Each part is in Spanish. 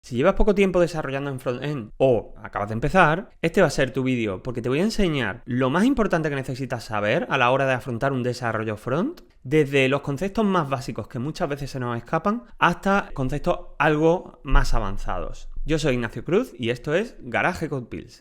Si llevas poco tiempo desarrollando en frontend o acabas de empezar, este va a ser tu vídeo porque te voy a enseñar lo más importante que necesitas saber a la hora de afrontar un desarrollo front, desde los conceptos más básicos que muchas veces se nos escapan hasta conceptos algo más avanzados. Yo soy Ignacio Cruz y esto es Garage Code Pills.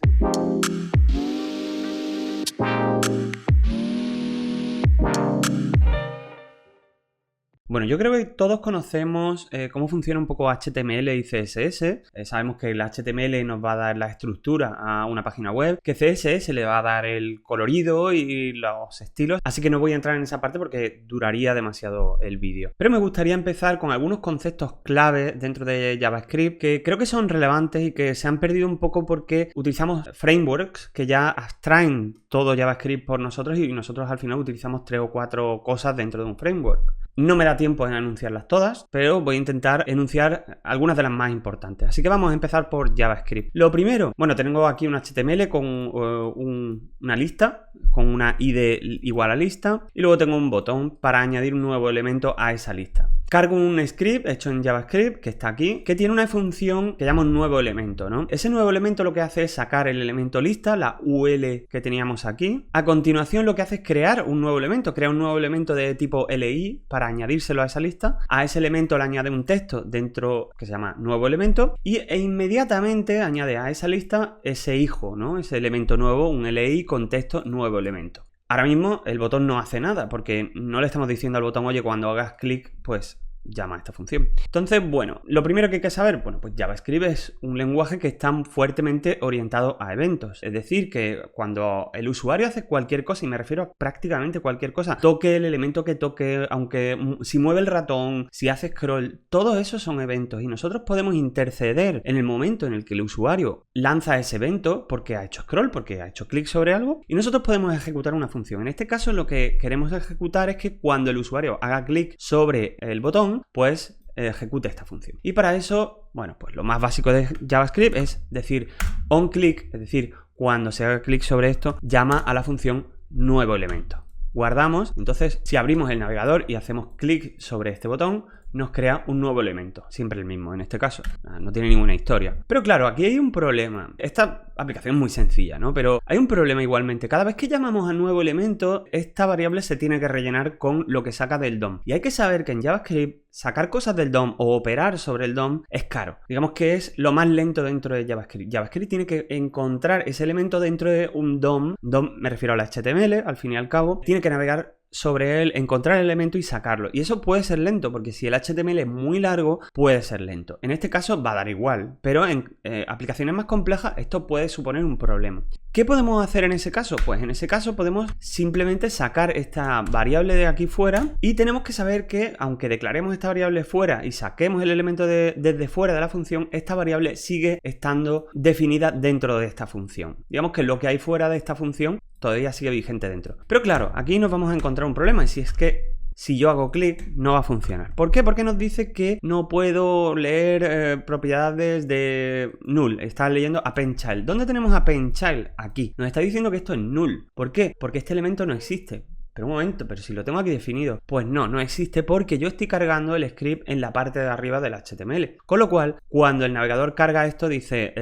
Bueno, yo creo que todos conocemos cómo funciona un poco HTML y CSS. Sabemos que el HTML nos va a dar la estructura a una página web, que CSS le va a dar el colorido y los estilos, así que no voy a entrar en esa parte porque duraría demasiado el vídeo. Pero me gustaría empezar con algunos conceptos clave dentro de JavaScript que creo que son relevantes y que se han perdido un poco porque utilizamos frameworks que ya abstraen todo JavaScript por nosotros y nosotros al final utilizamos 3 o 4 cosas dentro de un framework. No me da tiempo en anunciarlas todas, pero voy a intentar enunciar algunas de las más importantes. Así que vamos a empezar por JavaScript. Lo primero, bueno, tengo aquí un HTML con una lista, con una ID igual a lista, y luego tengo un botón para añadir un nuevo elemento a esa lista. Cargo un script hecho en JavaScript, que está aquí, que tiene una función que llama un nuevo elemento, ¿no? Ese nuevo elemento lo que hace es sacar el elemento lista, la UL que teníamos aquí. A continuación lo que hace es crear un nuevo elemento, crea un nuevo elemento de tipo LI para añadírselo a esa lista. A ese elemento le añade un texto dentro que se llama nuevo elemento e inmediatamente añade a esa lista ese hijo, ¿no? Ese elemento nuevo, un LI con texto nuevo elemento. Ahora mismo el botón no hace nada porque no le estamos diciendo al botón, oye, cuando hagas clic, pues llama a esta función. Entonces, bueno, lo primero que hay que saber, bueno, pues JavaScript es un lenguaje que está fuertemente orientado a eventos. Es decir, que cuando el usuario hace cualquier cosa, y me refiero a prácticamente cualquier cosa, toque el elemento que toque, aunque si mueve el ratón, si hace scroll, todo eso son eventos y nosotros podemos interceder en el momento en el que el usuario lanza ese evento porque ha hecho scroll, porque ha hecho clic sobre algo y nosotros podemos ejecutar una función. En este caso lo que queremos ejecutar es que cuando el usuario haga clic sobre el botón, pues ejecute esta función. Y para eso, bueno, pues lo más básico de JavaScript es decir onClick, es decir, cuando se haga clic sobre esto, llama a la función nuevo elemento. Guardamos, entonces si abrimos el navegador y hacemos clic sobre este botón, nos crea un nuevo elemento, siempre el mismo en este caso, no tiene ninguna historia. Pero claro, aquí hay un problema. Esta aplicación es muy sencilla, ¿no? Pero hay un problema igualmente. Cada vez que llamamos a nuevo elemento, esta variable se tiene que rellenar con lo que saca del DOM. Y hay que saber que en JavaScript sacar cosas del DOM o operar sobre el DOM es caro. Digamos que es lo más lento dentro de JavaScript. JavaScript tiene que encontrar ese elemento dentro de un DOM. DOM me refiero al HTML, al fin y al cabo. Tiene que navegar sobre él, encontrar el elemento y sacarlo. Y eso puede ser lento, porque si el HTML es muy largo, puede ser lento. En este caso va a dar igual, pero en aplicaciones más complejas esto puede suponer un problema. ¿Qué podemos hacer en ese caso? Pues en ese caso podemos simplemente sacar esta variable de aquí fuera y tenemos que saber que aunque declaremos esta variable fuera y saquemos el elemento desde fuera de la función, esta variable sigue estando definida dentro de esta función. Digamos que lo que hay fuera de esta función todavía sigue vigente dentro. Pero claro, aquí nos vamos a encontrar un problema y si es que si yo hago clic no va a funcionar. ¿Por qué? Porque nos dice que no puedo leer propiedades de null. Está leyendo append_child. ¿Dónde tenemos append_child? Aquí. Nos está diciendo que esto es null. ¿Por qué? Porque este elemento no existe. Pero un momento, pero si lo tengo aquí definido. Pues no existe porque yo estoy cargando el script en la parte de arriba del HTML. Con lo cual, cuando el navegador carga esto, dice,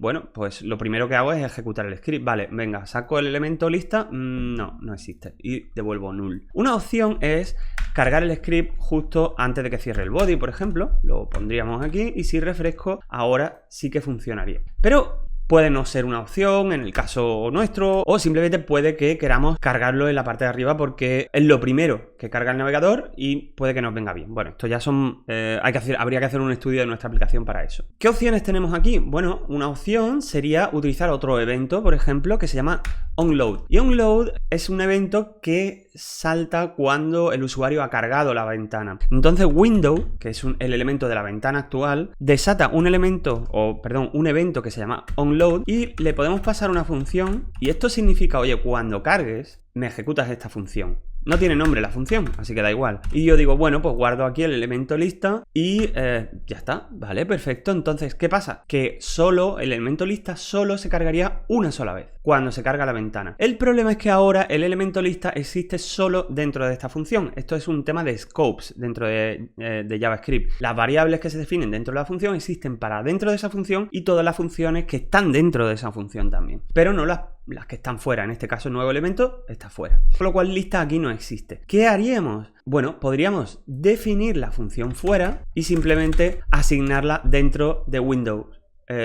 bueno, pues lo primero que hago es ejecutar el script. Vale, venga, saco el elemento lista. No existe. Y devuelvo null. Una opción es cargar el script justo antes de que cierre el body, por ejemplo. Lo pondríamos aquí y si refresco, ahora sí que funcionaría. Pero puede no ser una opción en el caso nuestro o simplemente puede que queramos cargarlo en la parte de arriba porque es lo primero que carga el navegador y puede que nos venga bien. Bueno, esto ya son... habría que hacer un estudio de nuestra aplicación para eso. ¿Qué opciones tenemos aquí? Bueno, una opción sería utilizar otro evento, por ejemplo, que se llama onload. Y onload es un evento que salta cuando el usuario ha cargado la ventana. Entonces window, que es el elemento de la ventana actual, desata un evento que se llama onload y le podemos pasar una función y esto significa, oye, cuando cargues me ejecutas esta función. No tiene nombre la función, así que da igual. Y yo digo, bueno, pues guardo aquí el elemento lista y ya está, vale, perfecto. Entonces, ¿qué pasa? Que solo el elemento lista solo se cargaría una sola vez cuando se carga la ventana. El problema es que ahora el elemento lista existe solo dentro de esta función. Esto es un tema de scopes dentro de JavaScript. Las variables que se definen dentro de la función existen para dentro de esa función y todas las funciones que están dentro de esa función también, pero no las que están fuera. En este caso el nuevo elemento está fuera, con lo cual lista aquí no existe. ¿Qué haríamos? Bueno, podríamos definir la función fuera y simplemente asignarla dentro de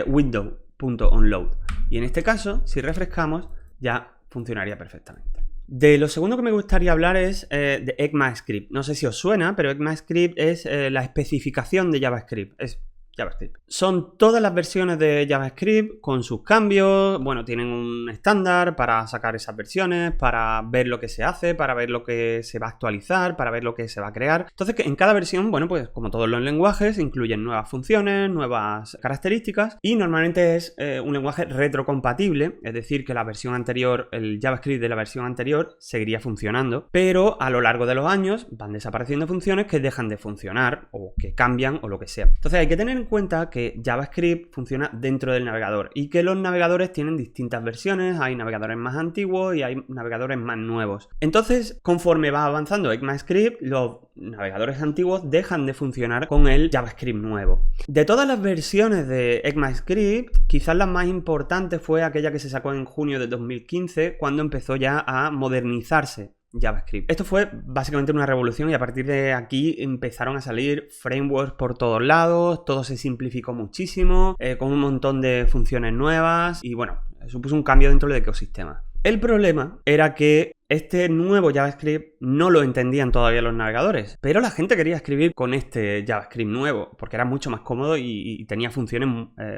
window.onload, y en este caso, si refrescamos, ya funcionaría perfectamente. De lo segundo que me gustaría hablar es de ECMAScript. No sé si os suena, pero ECMAScript es la especificación de JavaScript. Es JavaScript. Son todas las versiones de JavaScript con sus cambios. Bueno, tienen un estándar para sacar esas versiones, para ver lo que se hace, para ver lo que se va a actualizar, para ver lo que se va a crear. Entonces, en cada versión, bueno, pues como todos los lenguajes, incluyen nuevas funciones, nuevas características, y normalmente es un lenguaje retrocompatible, es decir, que la versión anterior, el JavaScript de la versión anterior seguiría funcionando, pero a lo largo de los años van desapareciendo funciones que dejan de funcionar o que cambian o lo que sea. Entonces hay que tener en cuenta que JavaScript funciona dentro del navegador y que los navegadores tienen distintas versiones. Hay navegadores más antiguos y hay navegadores más nuevos. Entonces, conforme va avanzando ECMAScript, los navegadores antiguos dejan de funcionar con el JavaScript nuevo. De todas las versiones de ECMAScript, quizás la más importante fue aquella que se sacó en junio de 2015, cuando empezó ya a modernizarse JavaScript. Esto fue básicamente una revolución y a partir de aquí empezaron a salir frameworks por todos lados, todo se simplificó muchísimo, con un montón de funciones nuevas y bueno, supuso un cambio dentro del ecosistema. El problema era que este nuevo JavaScript no lo entendían todavía los navegadores, pero la gente quería escribir con este JavaScript nuevo porque era mucho más cómodo y tenía funciones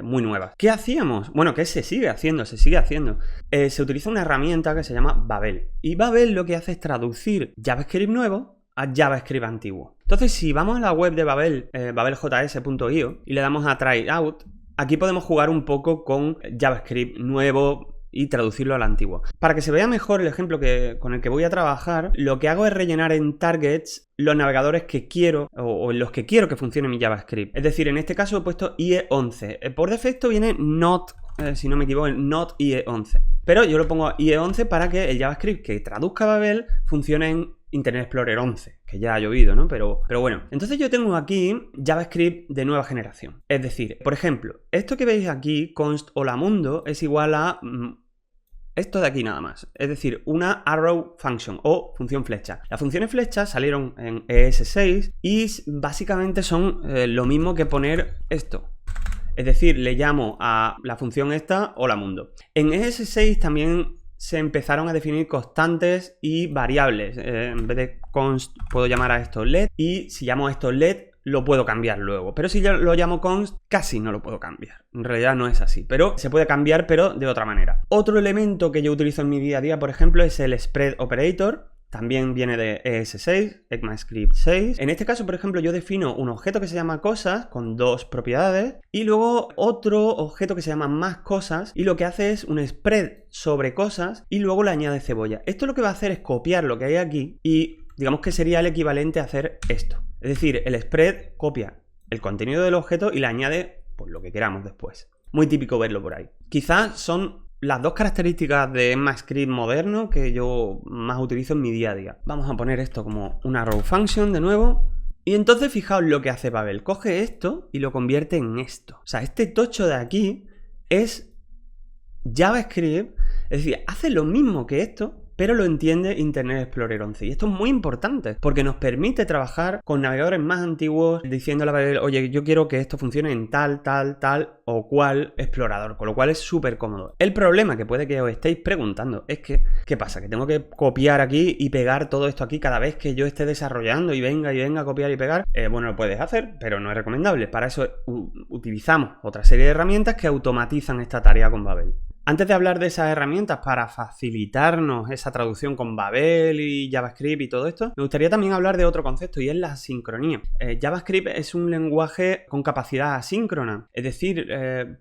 muy nuevas. ¿Qué hacíamos? Bueno, ¿qué se sigue haciendo? Se utiliza una herramienta que se llama Babel, y Babel lo que hace es traducir JavaScript nuevo a JavaScript antiguo. Entonces, si vamos a la web de Babel, babeljs.io, y le damos a try out, aquí podemos jugar un poco con JavaScript nuevo y traducirlo al antiguo. Para que se vea mejor el ejemplo con el que voy a trabajar, lo que hago es rellenar en targets los navegadores que quiero o en los que quiero que funcione mi JavaScript. Es decir, en este caso he puesto IE11. Por defecto viene not, si no me equivoco, not IE11. Pero yo lo pongo IE11 para que el JavaScript que traduzca Babel funcione en Internet Explorer 11, que ya ha llovido, ¿no? Pero bueno, entonces yo tengo aquí JavaScript de nueva generación. Es decir, por ejemplo, esto que veis aquí, const holamundo, es igual a esto de aquí nada más, es decir, una arrow function o función flecha. Las funciones flechas salieron en ES6 y básicamente son lo mismo que poner esto. Es decir, le llamo a la función esta holamundo. En ES6 también se empezaron a definir constantes y variables. En vez de const puedo llamar a esto let, y si llamo a esto let lo puedo cambiar luego, pero si yo lo llamo const casi no lo puedo cambiar. En realidad no es así, pero se puede cambiar, pero de otra manera. Otro elemento que yo utilizo en mi día a día, por ejemplo, es el spread operator. También viene de ES6, ECMAScript 6. En este caso, por ejemplo, yo defino un objeto que se llama cosas con dos propiedades y luego otro objeto que se llama más cosas, y lo que hace es un spread sobre cosas y luego le añade cebolla. Esto lo que va a hacer es copiar lo que hay aquí y digamos que sería el equivalente a hacer esto. Es decir, el spread copia el contenido del objeto y le añade pues lo que queramos después. Muy típico verlo por ahí. Quizás son las dos características de ECMAScript moderno que yo más utilizo en mi día a día. Vamos a poner esto como una arrow function de nuevo. Y entonces fijaos lo que hace Babel. Coge esto y lo convierte en esto. O sea, este tocho de aquí es JavaScript. Es decir, hace lo mismo que esto, pero lo entiende Internet Explorer 11. Y esto es muy importante porque nos permite trabajar con navegadores más antiguos diciéndole a Babel, oye, yo quiero que esto funcione en tal o cual explorador, con lo cual es súper cómodo. El problema que puede que os estéis preguntando es que, ¿qué pasa? ¿Que tengo que copiar aquí y pegar todo esto aquí cada vez que yo esté desarrollando y venga a copiar y pegar? Bueno, lo puedes hacer, pero no es recomendable. Para eso utilizamos otra serie de herramientas que automatizan esta tarea con Babel. Antes de hablar de esas herramientas para facilitarnos esa traducción con Babel y JavaScript y todo esto, me gustaría también hablar de otro concepto y es la asincronía. JavaScript es un lenguaje con capacidad asíncrona, es decir,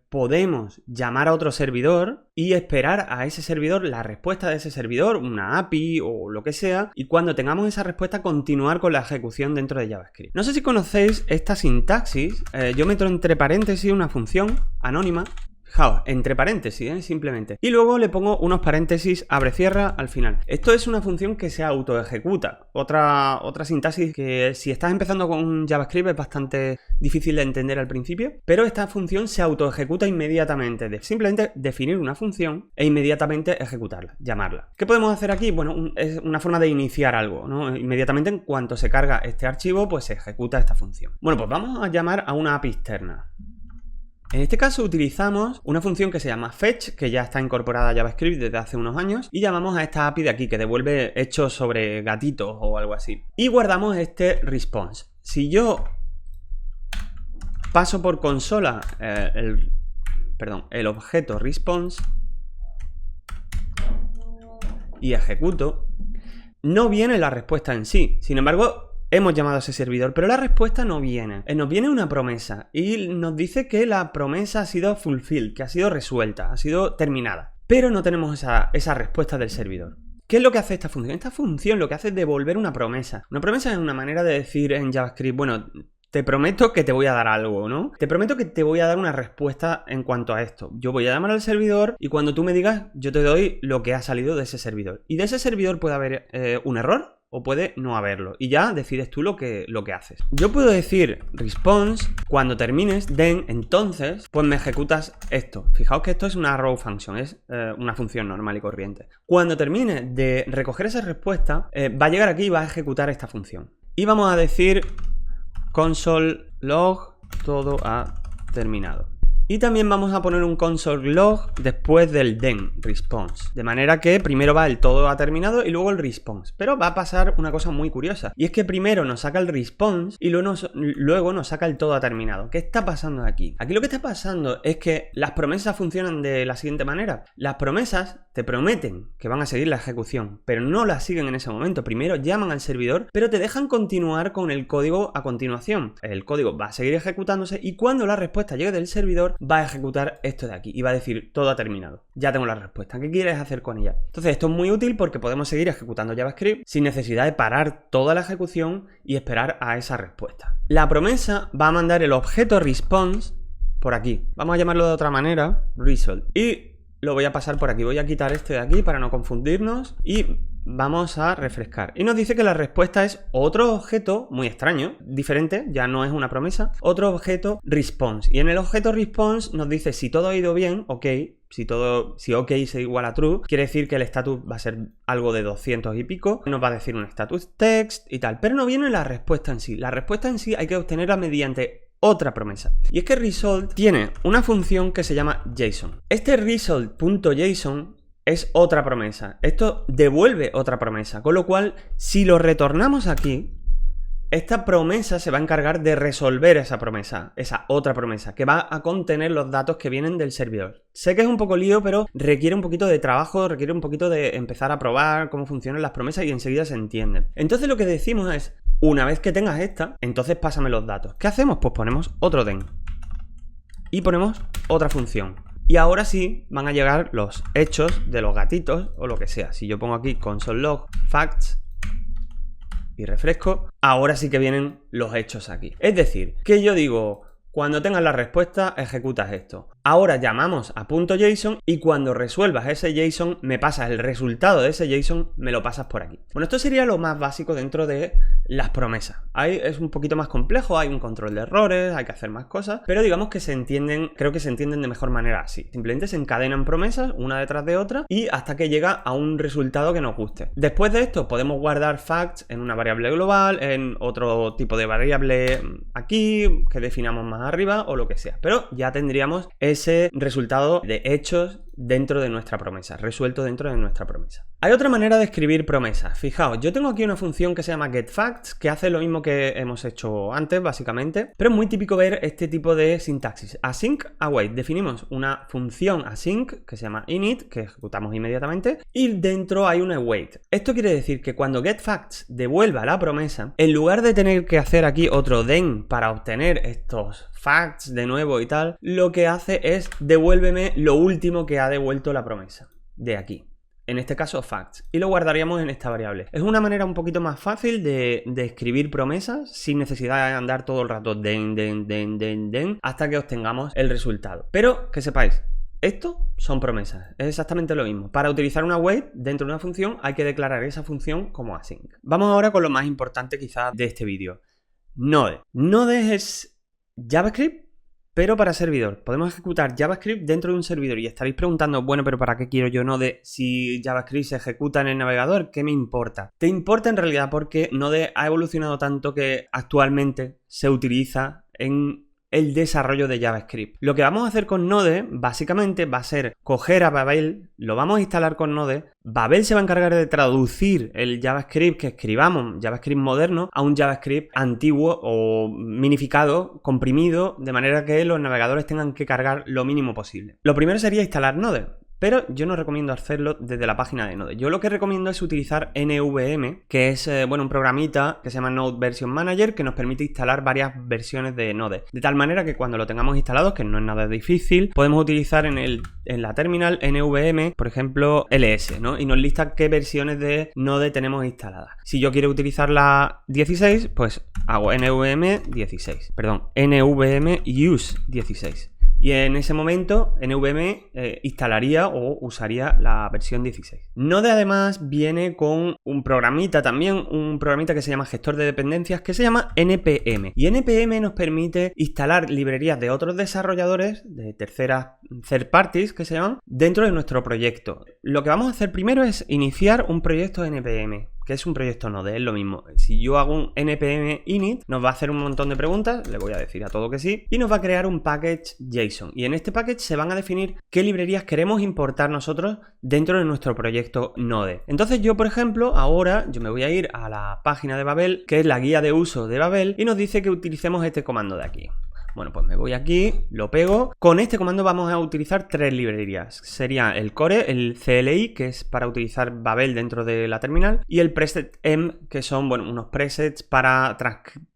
podemos llamar a otro servidor y esperar a ese servidor la respuesta de ese servidor, una API o lo que sea, y cuando tengamos esa respuesta continuar con la ejecución dentro de JavaScript. No sé si conocéis esta sintaxis, yo meto entre paréntesis una función anónima, fijaos, entre paréntesis, simplemente. Y luego le pongo unos paréntesis abre-cierra al final. Esto es una función que se autoejecuta. Otra sintaxis que si estás empezando con JavaScript es bastante difícil de entender al principio, pero esta función se autoejecuta inmediatamente. Simplemente definir una función e inmediatamente ejecutarla, llamarla. ¿Qué podemos hacer aquí? Bueno, es una forma de iniciar algo, ¿no? Inmediatamente en cuanto se carga este archivo, pues se ejecuta esta función. Bueno, pues vamos a llamar a una API externa. En este caso utilizamos una función que se llama fetch, que ya está incorporada a JavaScript desde hace unos años, y llamamos a esta API de aquí, que devuelve hechos sobre gatitos o algo así. Y guardamos este response. Si yo paso por consola el objeto response y ejecuto, no viene la respuesta en sí. Sin embargo, hemos llamado a ese servidor, pero la respuesta no viene. Nos viene una promesa y nos dice que la promesa ha sido fulfilled, que ha sido resuelta, ha sido terminada. Pero no tenemos esa respuesta del servidor. ¿Qué es lo que hace esta función? Esta función lo que hace es devolver una promesa. Una promesa es una manera de decir en JavaScript, bueno, te prometo que te voy a dar algo, ¿no? Te prometo que te voy a dar una respuesta en cuanto a esto. Yo voy a llamar al servidor y cuando tú me digas, yo te doy lo que ha salido de ese servidor. Y de ese servidor puede haber un error o puede no haberlo. Y ya decides tú lo que haces. Yo puedo decir response, cuando termines, then, entonces, pues me ejecutas esto. Fijaos que esto es una raw function, es una función normal y corriente. Cuando termine de recoger esa respuesta, va a llegar aquí y va a ejecutar esta función. Y vamos a decir console log, todo ha terminado. Y también vamos a poner un console log después del then response. De manera que primero va el todo ha terminado y luego el response. Pero va a pasar una cosa muy curiosa. Y es que primero nos saca el response y luego nos saca el todo ha terminado. ¿Qué está pasando aquí? Aquí lo que está pasando es que las promesas funcionan de la siguiente manera. Las promesas te prometen que van a seguir la ejecución, pero no la siguen en ese momento. Primero llaman al servidor, pero te dejan continuar con el código a continuación. El código va a seguir ejecutándose y cuando la respuesta llegue del servidor, va a ejecutar esto de aquí y va a decir todo ha terminado. Ya tengo la respuesta. ¿Qué quieres hacer con ella? Entonces esto es muy útil porque podemos seguir ejecutando JavaScript sin necesidad de parar toda la ejecución y esperar a esa respuesta. La promesa va a mandar el objeto response por aquí. Vamos a llamarlo de otra manera, result. Y lo voy a pasar por aquí. Voy a quitar este de aquí para no confundirnos y vamos a refrescar. Y nos dice que la respuesta es otro objeto muy extraño, diferente, ya no es una promesa, otro objeto response. Y en el objeto response nos dice si todo ha ido bien, ok. Si ok es igual a true, quiere decir que el status va a ser algo de 200 y pico. Nos va a decir un status text y tal. Pero no viene la respuesta en sí. La respuesta en sí hay que obtenerla mediante otra promesa. Y es que result tiene una función que se llama JSON. Este result.json es otra promesa. Esto devuelve otra promesa. Con lo cual, si lo retornamos aquí, esta promesa se va a encargar de resolver esa promesa, esa otra promesa, que va a contener los datos que vienen del servidor. Sé que es un poco lío, pero requiere un poquito de trabajo, requiere un poquito de empezar a probar cómo funcionan las promesas y enseguida se entienden. Entonces lo que decimos es, una vez que tengas esta, entonces pásame los datos. ¿Qué hacemos? Pues ponemos otro then. Y ponemos otra función. Y ahora sí van a llegar los hechos de los gatitos o lo que sea. Si yo pongo aquí console log facts y refresco, ahora sí que vienen los hechos aquí. Es decir, que yo digo, cuando tengas la respuesta, ejecutas esto. Ahora llamamos a .json y cuando resuelvas ese JSON, me pasas el resultado de ese JSON, me lo pasas por aquí. Bueno, esto sería lo más básico dentro de las promesas. Ahí es un poquito más complejo, hay un control de errores, hay que hacer más cosas, pero digamos que se entienden, creo que se entienden de mejor manera así. Simplemente se encadenan promesas una detrás de otra y hasta que llega a un resultado que nos guste. Después de esto podemos guardar facts en una variable global, en otro tipo de variable aquí, que definamos más arriba o lo que sea. Pero ya tendríamos ese resultado de hechos dentro de nuestra promesa, resuelto dentro de nuestra promesa. Hay otra manera de escribir promesas. Fijaos, yo tengo aquí una función que se llama getFacts, que hace lo mismo que hemos hecho antes, básicamente, pero es muy típico ver este tipo de sintaxis. Async, await. Definimos una función async que se llama init, que ejecutamos inmediatamente, y dentro hay un await. Esto quiere decir que cuando getFacts devuelva la promesa, en lugar de tener que hacer aquí otro then para obtener estos facts de nuevo y tal, lo que hace es devuélveme lo último que ha devuelto la promesa de aquí. En este caso facts, y lo guardaríamos en esta variable. Es una manera un poquito más fácil de escribir promesas sin necesidad de andar todo el rato den hasta que obtengamos el resultado. Pero que sepáis, esto son promesas, es exactamente lo mismo. Para utilizar una await dentro de una función hay que declarar esa función como async. Vamos ahora con lo más importante quizás de este vídeo. Node. Node es JavaScript, pero para servidor. Podemos ejecutar JavaScript dentro de un servidor y estaréis preguntando, bueno, pero ¿para qué quiero yo Node si JavaScript se ejecuta en el navegador? ¿Qué me importa? Te importa en realidad porque Node ha evolucionado tanto que actualmente se utiliza en el desarrollo de JavaScript. Lo que vamos a hacer con Node básicamente va a ser coger a Babel, lo vamos a instalar con Node, Babel se va a encargar de traducir el JavaScript que escribamos, JavaScript moderno, a un JavaScript antiguo o minificado, comprimido, de manera que los navegadores tengan que cargar lo mínimo posible. Lo primero sería instalar Node, pero yo no recomiendo hacerlo desde la página de Node. Yo lo que recomiendo es utilizar NVM, que es un programita que se llama Node Version Manager, que nos permite instalar varias versiones de Node. De tal manera que cuando lo tengamos instalado, que no es nada difícil, podemos utilizar en la terminal NVM, por ejemplo, ls, ¿no? Y nos lista qué versiones de Node tenemos instaladas. Si yo quiero utilizar la 16, pues hago NVM 16. Perdón, NVM use 16. Y en ese momento NVM instalaría o usaría la versión 16. Node además viene con un programita también, un programita que se llama gestor de dependencias que se llama NPM. Y NPM nos permite instalar librerías de otros desarrolladores, de terceras third parties que se llaman, dentro de nuestro proyecto. Lo que vamos a hacer primero es iniciar un proyecto NPM, que es un proyecto Node, es lo mismo. Si yo hago un npm init, nos va a hacer un montón de preguntas, le voy a decir a todo que sí, y nos va a crear un package JSON. Y en este package se van a definir qué librerías queremos importar nosotros dentro de nuestro proyecto Node. Entonces yo, por ejemplo, ahora yo me voy a ir a la página de Babel, que es la guía de uso de Babel, y nos dice que utilicemos este comando de aquí. Bueno, pues me voy aquí, lo pego. Con este comando vamos a utilizar tres librerías. Sería el core, el CLI, que es para utilizar Babel dentro de la terminal, y el preset m, que son, bueno, unos presets para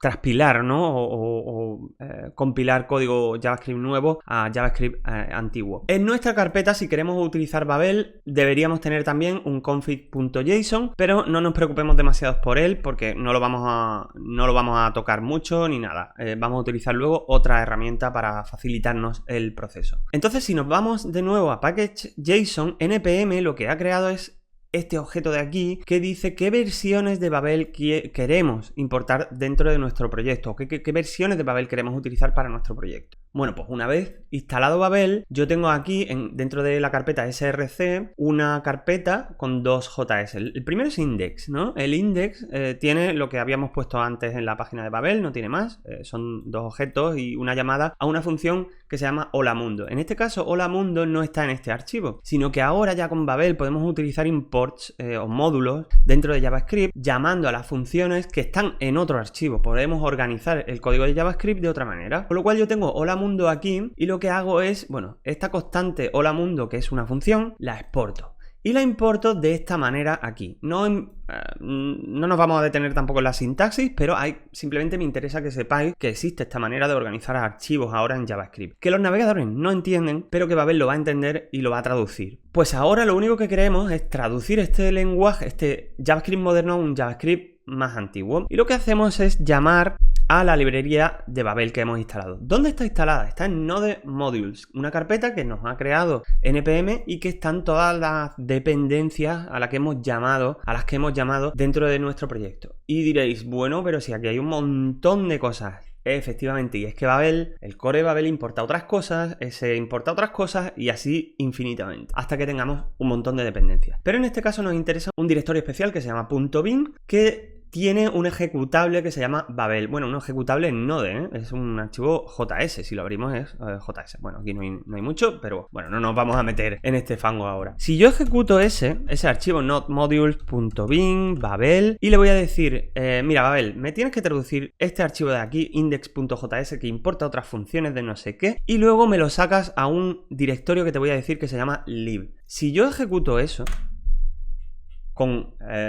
transpilar, ¿no? O compilar código JavaScript nuevo a JavaScript antiguo. En nuestra carpeta, si queremos utilizar Babel, deberíamos tener también un config.json, pero no nos preocupemos demasiado por él, porque no lo vamos a tocar mucho ni nada. Vamos a utilizar luego otra herramienta para facilitarnos el proceso. Entonces, si nos vamos de nuevo a package JSON, npm lo que ha creado es este objeto de aquí que dice qué versiones de Babel queremos importar dentro de nuestro proyecto, qué versiones de Babel queremos utilizar para nuestro proyecto. Bueno, pues una vez instalado Babel, yo tengo aquí dentro de la carpeta src una carpeta con dos JS. El primero es index, ¿no? El index tiene lo que habíamos puesto antes en la página de Babel, no tiene más. Son dos objetos y una llamada a una función que se llama holamundo. En este caso, holamundo no está en este archivo, sino que ahora ya con Babel podemos utilizar imports o módulos dentro de JavaScript llamando a las funciones que están en otro archivo. Podemos organizar el código de JavaScript de otra manera. Con lo cual yo tengo holamundo aquí y lo que hago es, bueno, esta constante holamundo, que es una función, la exporto. Y la importo de esta manera aquí. No nos vamos a detener tampoco en la sintaxis, pero simplemente me interesa que sepáis que existe esta manera de organizar archivos ahora en JavaScript. Que los navegadores no entienden, pero que Babel lo va a entender y lo va a traducir. Pues ahora lo único que queremos es traducir este lenguaje, este JavaScript moderno, a un JavaScript más antiguo. Y lo que hacemos es llamar a la librería de Babel que hemos instalado. ¿Dónde está instalada? Está en Node Modules, una carpeta que nos ha creado NPM y que están todas las dependencias a las que hemos llamado dentro de nuestro proyecto. Y diréis, bueno, pero si aquí hay un montón de cosas. Efectivamente, y es que Babel, el core de Babel importa otras cosas, ese importa otras cosas y así infinitamente, hasta que tengamos un montón de dependencias. Pero en este caso nos interesa un directorio especial que se llama .bin, que tiene un ejecutable que se llama Babel. Bueno, un ejecutable en Node, ¿eh? Es un archivo JS, si lo abrimos es JS. Bueno, aquí no hay mucho, pero bueno, no nos vamos a meter en este fango ahora. Si yo ejecuto ese archivo nodemodules.bin Babel y le voy a decir, mira Babel, me tienes que traducir este archivo de aquí, index.js, que importa otras funciones de no sé qué, y luego me lo sacas a un directorio que te voy a decir que se llama lib. Si yo ejecuto eso,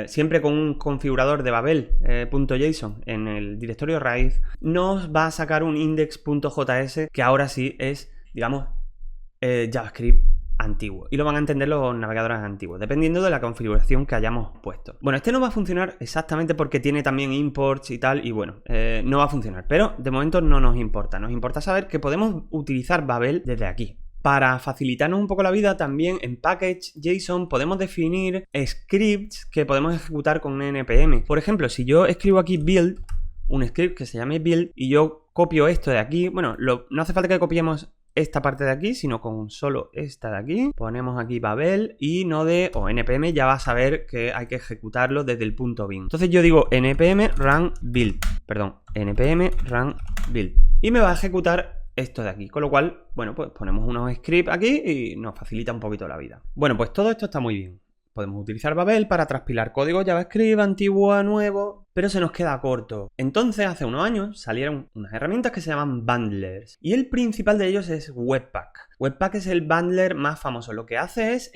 siempre con un configurador de Babel.json en el directorio raíz, nos va a sacar un index.js que ahora sí es, digamos, JavaScript antiguo. Y lo van a entender los navegadores antiguos, dependiendo de la configuración que hayamos puesto. Bueno, este no va a funcionar exactamente porque tiene también imports y tal, y bueno, no va a funcionar. Pero de momento no nos importa. Nos importa saber que podemos utilizar Babel desde aquí. Para facilitarnos un poco la vida, también en package.json podemos definir scripts que podemos ejecutar con npm. Por ejemplo, si yo escribo aquí build, un script que se llame build, y yo copio esto de aquí, bueno, no hace falta que copiemos esta parte de aquí, sino con solo esta de aquí. Ponemos aquí Babel y Node o npm ya va a saber que hay que ejecutarlo desde el punto bin. Entonces yo digo npm run build, y me va a ejecutar esto de aquí, con lo cual, bueno, pues ponemos unos scripts aquí y nos facilita un poquito la vida. Bueno, pues todo esto está muy bien. Podemos utilizar Babel para transpilar código JavaScript antiguo a nuevo, pero se nos queda corto. Entonces, hace unos años salieron unas herramientas que se llaman bundlers, y el principal de ellos es Webpack. Webpack es el bundler más famoso. Lo que hace es,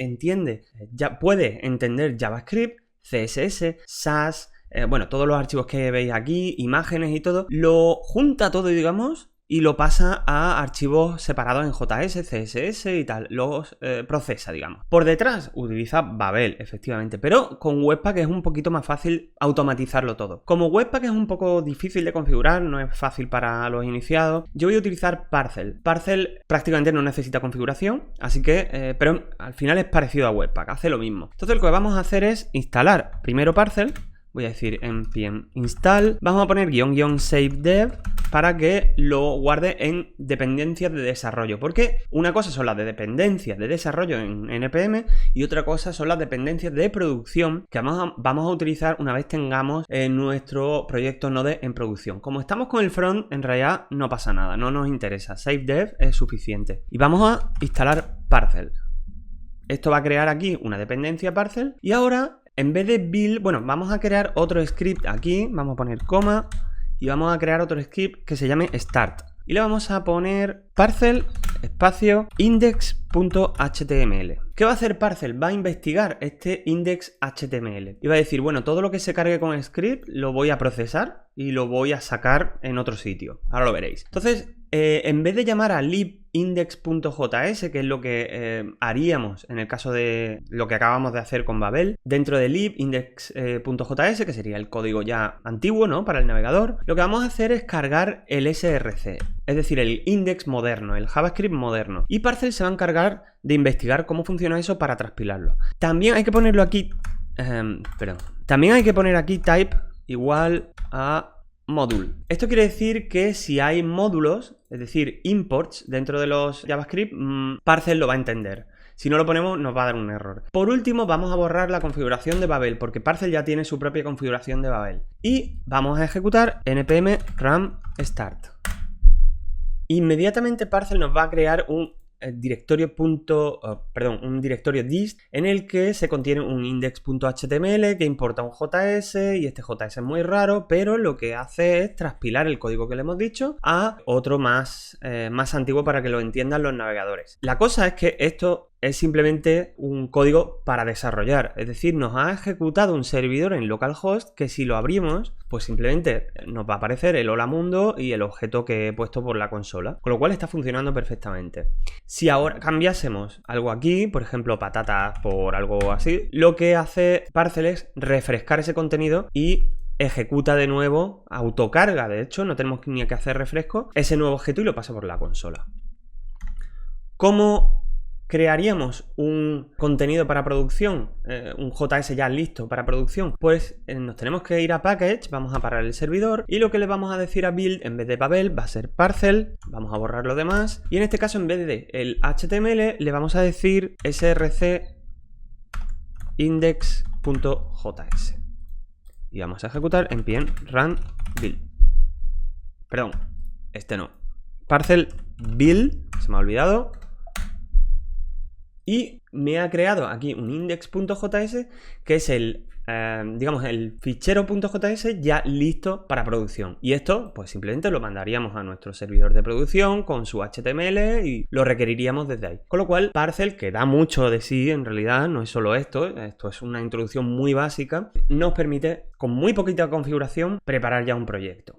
puede entender JavaScript, CSS, Sass, bueno, todos los archivos que veis aquí, imágenes y todo, lo junta todo, digamos, y lo pasa a archivos separados en JS, CSS y tal, los procesa, digamos. Por detrás utiliza Babel, efectivamente, pero con Webpack es un poquito más fácil automatizarlo todo. Como Webpack es un poco difícil de configurar, no es fácil para los iniciados, yo voy a utilizar Parcel. Parcel prácticamente no necesita configuración, así que, pero al final es parecido a Webpack, hace lo mismo. Entonces lo que vamos a hacer es instalar primero Parcel. Voy a decir npm install, vamos a poner --savedev para que lo guarde en dependencias de desarrollo, porque una cosa son las de dependencias de desarrollo en npm y otra cosa son las dependencias de producción que vamos a utilizar una vez tengamos nuestro proyecto Node en producción. Como estamos con el front, en realidad no pasa nada, no nos interesa, savedev es suficiente. Y vamos a instalar Parcel. Esto va a crear aquí una dependencia Parcel y ahora, en vez de build, bueno, vamos a crear otro script aquí, vamos a poner coma y vamos a crear otro script que se llame start. Y le vamos a poner parcel espacio index.html. ¿Qué va a hacer Parcel? Va a investigar este index.html y va a decir, bueno, todo lo que se cargue con script lo voy a procesar y lo voy a sacar en otro sitio. Ahora lo veréis. Entonces, en vez de llamar a lib.index.js, que es lo que haríamos en el caso de lo que acabamos de hacer con Babel, dentro de lib.index.js, que sería el código ya antiguo, ¿no?, para el navegador, lo que vamos a hacer es cargar el src, es decir, el index moderno, el JavaScript moderno. Y Parcel se va a encargar de investigar cómo funciona eso para transpilarlo. También hay que ponerlo aquí, también hay que poner aquí type igual a module. Esto quiere decir que si hay módulos, es decir, imports dentro de los JavaScript, Parcel lo va a entender. Si no lo ponemos, nos va a dar un error. Por último, vamos a borrar la configuración de Babel, porque Parcel ya tiene su propia configuración de Babel. Y vamos a ejecutar npm run start. Inmediatamente Parcel nos va a crear un directorio dist en el que se contiene un index.html que importa un JS, y este JS es muy raro, pero lo que hace es transpilar el código que le hemos dicho a otro más antiguo para que lo entiendan los navegadores. La cosa es que esto es simplemente un código para desarrollar, es decir, nos ha ejecutado un servidor en localhost que si lo abrimos, pues simplemente nos va a aparecer el hola mundo y el objeto que he puesto por la consola, con lo cual está funcionando perfectamente. Si ahora cambiásemos algo aquí, por ejemplo patatas por algo así, lo que hace Parcel es refrescar ese contenido y ejecuta de nuevo, autocarga, de hecho, no tenemos ni que hacer refresco, ese nuevo objeto y lo pasa por la consola. ¿Cómo crearíamos un contenido para producción, un JS ya listo para producción? Pues nos tenemos que ir a package, vamos a parar el servidor y lo que le vamos a decir a build en vez de Babel va a ser Parcel, vamos a borrar lo demás y en este caso en vez de el HTML le vamos a decir src index.js y vamos a ejecutar npm run build. Perdón, este no. Parcel build, se me ha olvidado. Y me ha creado aquí un index.js que es el, digamos, el fichero .js ya listo para producción. Y esto, pues simplemente lo mandaríamos a nuestro servidor de producción con su HTML y lo requeriríamos desde ahí. Con lo cual, Parcel, que da mucho de sí, en realidad, no es solo esto es una introducción muy básica, nos permite, con muy poquita configuración, preparar ya un proyecto.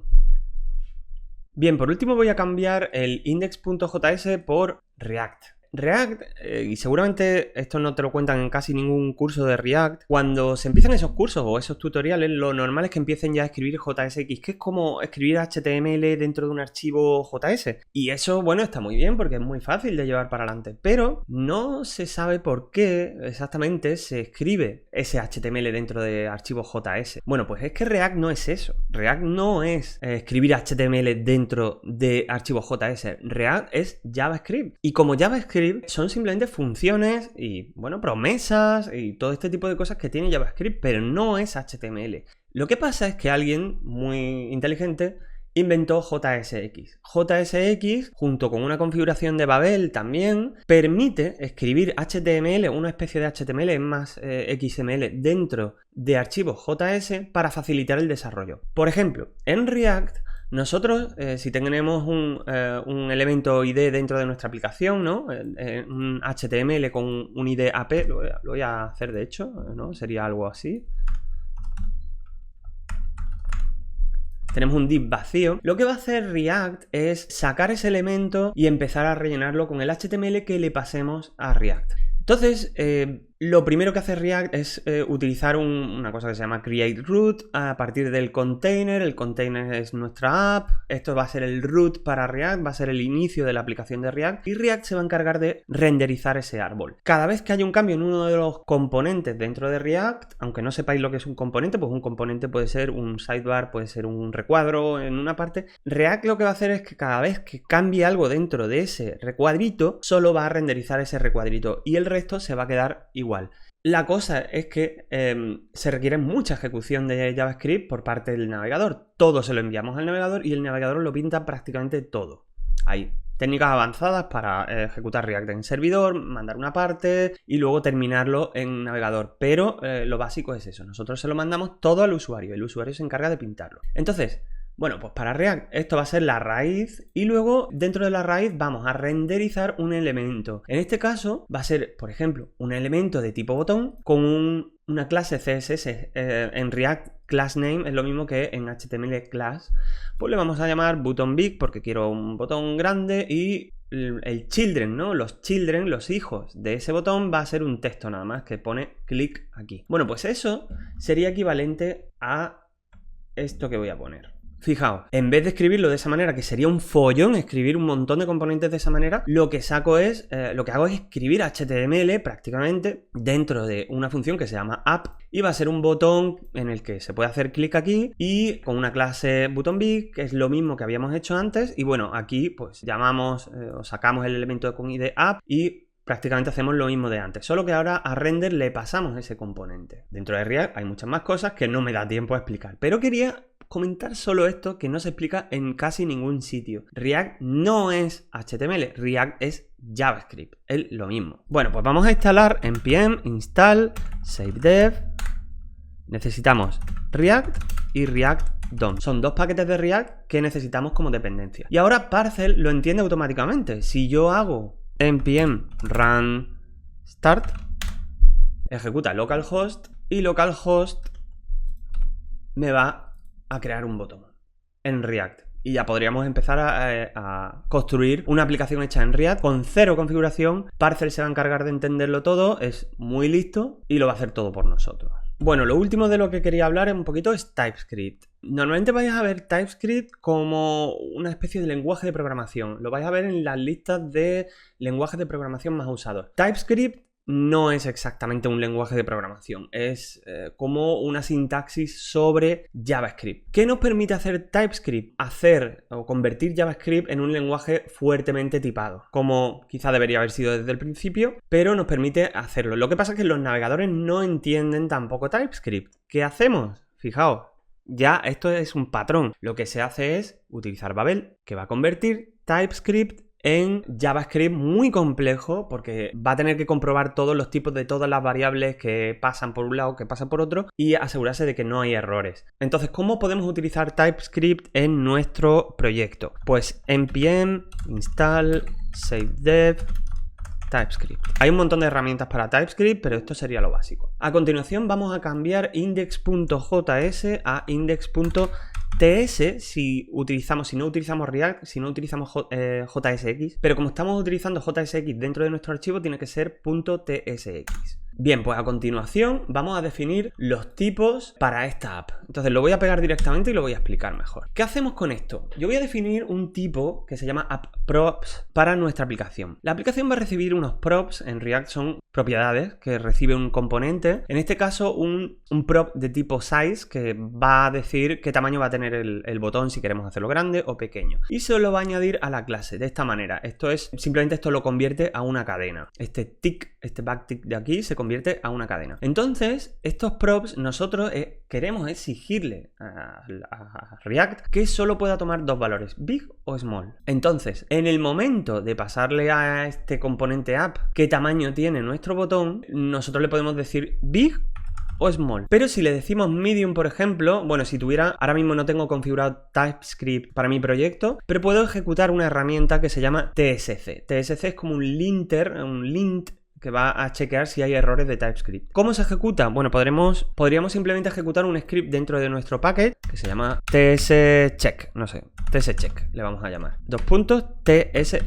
Bien, por último voy a cambiar el index.js por React. React, y seguramente esto no te lo cuentan en casi ningún curso de React, cuando se empiezan esos cursos o esos tutoriales, lo normal es que empiecen ya a escribir JSX, que es como escribir HTML dentro de un archivo JS. Y eso, bueno, está muy bien porque es muy fácil de llevar para adelante, pero no se sabe por qué exactamente se escribe ese HTML dentro de archivos JS. Bueno, pues es que React no es eso. React no es escribir HTML dentro de archivos JS. React es JavaScript. Y como JavaScript son simplemente funciones y, bueno, promesas y todo este tipo de cosas que tiene JavaScript, pero no es HTML. Lo que pasa es que alguien muy inteligente inventó JSX. JSX, junto con una configuración de Babel también, permite escribir HTML, una especie de HTML más XML dentro de archivos JS para facilitar el desarrollo. Por ejemplo, en React nosotros, si tenemos un elemento ID dentro de nuestra aplicación, ¿no? Un HTML con un ID AP, lo voy a hacer de hecho, ¿no? Sería algo así. Tenemos un div vacío. Lo que va a hacer React es sacar ese elemento y empezar a rellenarlo con el HTML que le pasemos a React. Entonces, lo primero que hace React es utilizar una cosa que se llama create_root a partir del container. El container es nuestra app. Esto va a ser el root para React, va a ser el inicio de la aplicación de React y React se va a encargar de renderizar ese árbol. Cada vez que haya un cambio en uno de los componentes dentro de React, aunque no sepáis lo que es un componente, pues un componente puede ser un sidebar, puede ser un recuadro en una parte. React lo que va a hacer es que cada vez que cambie algo dentro de ese recuadrito, solo va a renderizar ese recuadrito y el resto se va a quedar igual. La cosa es que se requiere mucha ejecución de JavaScript por parte del navegador. Todo se lo enviamos al navegador y el navegador lo pinta prácticamente todo. Hay técnicas avanzadas para ejecutar React en servidor, mandar una parte y luego terminarlo en navegador. Pero lo básico es eso. Nosotros se lo mandamos todo al usuario. El usuario se encarga de pintarlo. Entonces, bueno, pues para React esto va a ser la raíz y luego dentro de la raíz vamos a renderizar un elemento. En este caso va a ser, por ejemplo, un elemento de tipo botón con una clase CSS. En React class name es lo mismo que en HTML class. Pues le vamos a llamar button big porque quiero un botón grande y el children, ¿no? Los children, los hijos de ese botón va a ser un texto nada más que pone click aquí. Bueno, pues eso sería equivalente a esto que voy a poner. Fijaos, en vez de escribirlo de esa manera, que sería un follón escribir un montón de componentes de esa manera, lo que hago es escribir HTML prácticamente dentro de una función que se llama app y va a ser un botón en el que se puede hacer clic aquí y con una clase buttonBig, que es lo mismo que habíamos hecho antes y bueno, aquí pues llamamos o sacamos el elemento con ID app y prácticamente hacemos lo mismo de antes, solo que ahora a render le pasamos ese componente. Dentro de React hay muchas más cosas que no me da tiempo a explicar, pero quería comentar solo esto que no se explica en casi ningún sitio. React no es HTML, React es JavaScript, es lo mismo. Bueno, pues vamos a instalar npm install savedev. Necesitamos React y React DOM. Son dos paquetes de React que necesitamos como dependencia. Y ahora Parcel lo entiende automáticamente. Si yo hago npm run start, ejecuta localhost y localhost me va a crear un botón en React. Y ya podríamos empezar a construir una aplicación hecha en React con cero configuración. Parcel se va a encargar de entenderlo todo, es muy listo y lo va a hacer todo por nosotros. Bueno, lo último de lo que quería hablar un poquito es TypeScript. Normalmente vais a ver TypeScript como una especie de lenguaje de programación. Lo vais a ver en las listas de lenguajes de programación más usados. TypeScript no es exactamente un lenguaje de programación, es como una sintaxis sobre JavaScript. ¿Qué nos permite hacer TypeScript? Hacer o convertir JavaScript en un lenguaje fuertemente tipado, como quizá debería haber sido desde el principio, pero nos permite hacerlo. Lo que pasa es que los navegadores no entienden tampoco TypeScript. ¿Qué hacemos? Fijaos, ya esto es un patrón. Lo que se hace es utilizar Babel, que va a convertir TypeScript en JavaScript muy complejo, porque va a tener que comprobar todos los tipos de todas las variables que pasan por un lado, que pasan por otro, y asegurarse de que no hay errores. Entonces, ¿cómo podemos utilizar TypeScript en nuestro proyecto? Pues npm install savedev TypeScript. Hay un montón de herramientas para TypeScript, pero esto sería lo básico. A continuación vamos a cambiar index.js a index.ts si no utilizamos React, si no utilizamos JSX, pero como estamos utilizando JSX dentro de nuestro archivo, tiene que ser .tsx. Bien, pues a continuación vamos a definir los tipos para esta app. Entonces lo voy a pegar directamente y lo voy a explicar mejor. ¿Qué hacemos con esto? Yo voy a definir un tipo que se llama appRops para nuestra aplicación. La aplicación va a recibir unos props, en React son propiedades que recibe un componente. En este caso un prop de tipo size que va a decir qué tamaño va a tener el botón, si queremos hacerlo grande o pequeño. Y se lo va a añadir a la clase de esta manera. Simplemente esto lo convierte a una cadena. Este tick, este backtick de aquí se convierte a una cadena. Entonces, estos props nosotros queremos exigirle a React que solo pueda tomar dos valores, big o small. Entonces, en el momento de pasarle a este componente app qué tamaño tiene nuestro botón, nosotros le podemos decir big o small. Pero si le decimos medium, por ejemplo, bueno, ahora mismo no tengo configurado TypeScript para mi proyecto, pero puedo ejecutar una herramienta que se llama TSC. TSC es como un linter, un lint que va a chequear si hay errores de TypeScript. ¿Cómo se ejecuta? Bueno, podríamos simplemente ejecutar un script dentro de nuestro package que se llama tscheck, no sé, tscheck le vamos a llamar. .tsc.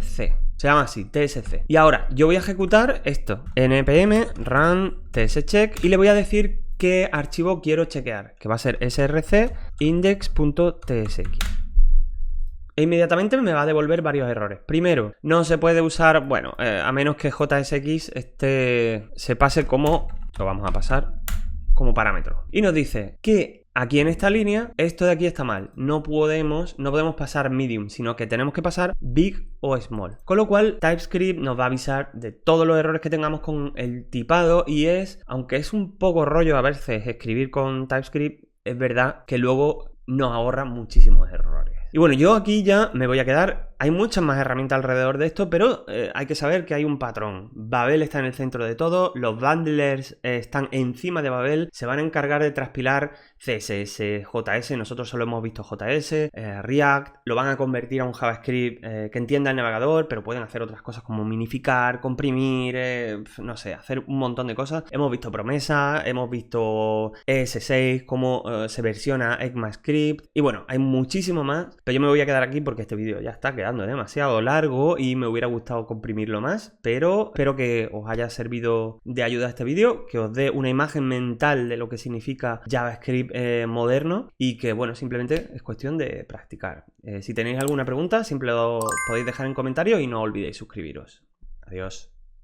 Se llama así, tsc. Y ahora yo voy a ejecutar esto, npm run tscheck, y le voy a decir qué archivo quiero chequear, que va a ser src index.tsx. E inmediatamente me va a devolver varios errores. Primero, no se puede usar, bueno, a menos que JSX se pase como, lo vamos a pasar como parámetro. Y nos dice que aquí en esta línea, esto de aquí está mal. No podemos pasar medium, sino que tenemos que pasar big o small. Con lo cual, TypeScript nos va a avisar de todos los errores que tengamos con el tipado y aunque es un poco rollo a veces escribir con TypeScript, es verdad que luego nos ahorra muchísimos errores. Y bueno, yo aquí ya me voy a quedar. Hay muchas más herramientas alrededor de esto, pero hay que saber que hay un patrón. Babel está en el centro de todo, los bundlers están encima de Babel, se van a encargar de transpilar CSS, JS, nosotros solo hemos visto JS, React, lo van a convertir a un JavaScript que entienda el navegador, pero pueden hacer otras cosas como minificar, comprimir, no sé, hacer un montón de cosas. Hemos visto promesa, hemos visto ES6, cómo se versiona ECMAScript, y bueno, hay muchísimo más, pero yo me voy a quedar aquí porque este vídeo ya está quedando demasiado largo y me hubiera gustado comprimirlo más, pero espero que os haya servido de ayuda este vídeo, que os dé una imagen mental de lo que significa JavaScript moderno y que, bueno, simplemente es cuestión de practicar. Si tenéis alguna pregunta, siempre lo podéis dejar en comentarios y no olvidéis suscribiros. Adiós.